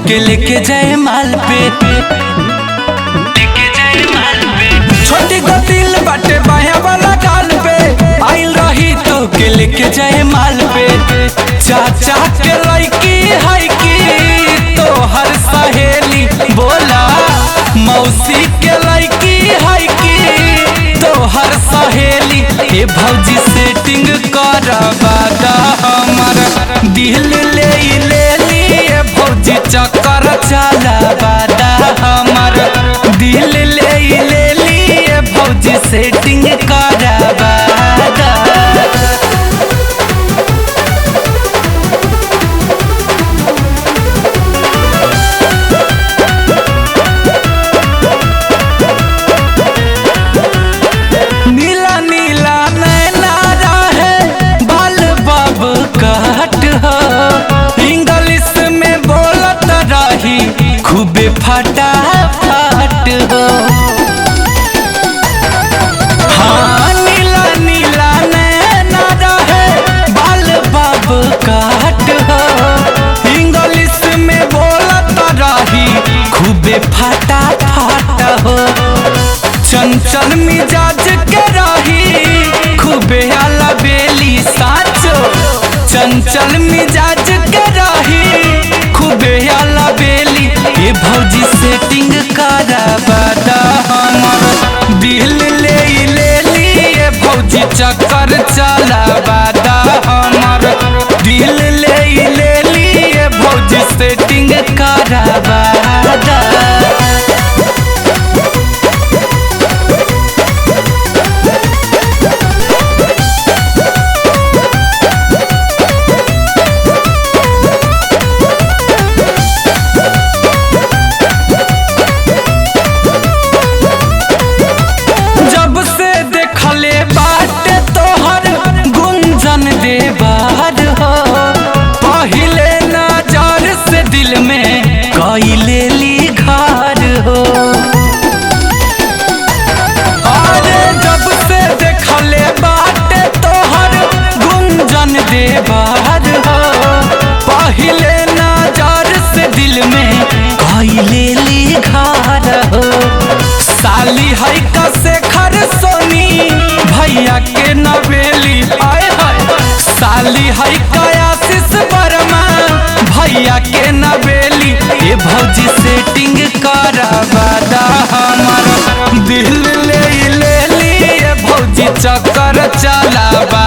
के लेके जाए माल पे, छोटी को दिल बाटे बाया वाला गाल पे, आइल रही तो के लेके जाए माल पे। चाचा के लड़की है की तो हर सहेली बोला, मौसी के लड़की है की तो हर सहेली। ए भौजी सेटिंग करवा दा हमर दिल ले लिए भौजी चक्कर चलावा दा हमर दिल ले लिए भौजी सेटिंग करवा दा। नीला नीला नैना रहे बाल बाब कट हो, इंग्लिश में बोलत रही खूबे फटाफट हो। हाँ नीला नीला नैना रहे बाल बाब कट हो, इंग्लिश में बोलत रही खूबे फटाफट हो। चंचल मिजाज के रही खूबे आला बेली साचो, चंचल मिजाज के रही खूबे आला बेली। ये भौजी सेटिंग करवा दा हमर दिल ले लिए भौजी चक्कर चलावा दा हमर दिल ले लिए भौजी सेटिंग करवा दा। बाहर हो पहले नजर से दिल में कइले ली घर हो, अरे जब से देखले बाटे तोहर गुंजन दे बाहर हो, पहले नजर से दिल में कइले ली घर हो। साली है कसे खर सोनी भैया के नवेली, आए साली है कयासिस वर्मा भैया के नवेली। ए भौजी सेटिंग करवा दा हमर दिल ले लिए भौजी चक्कर चलावा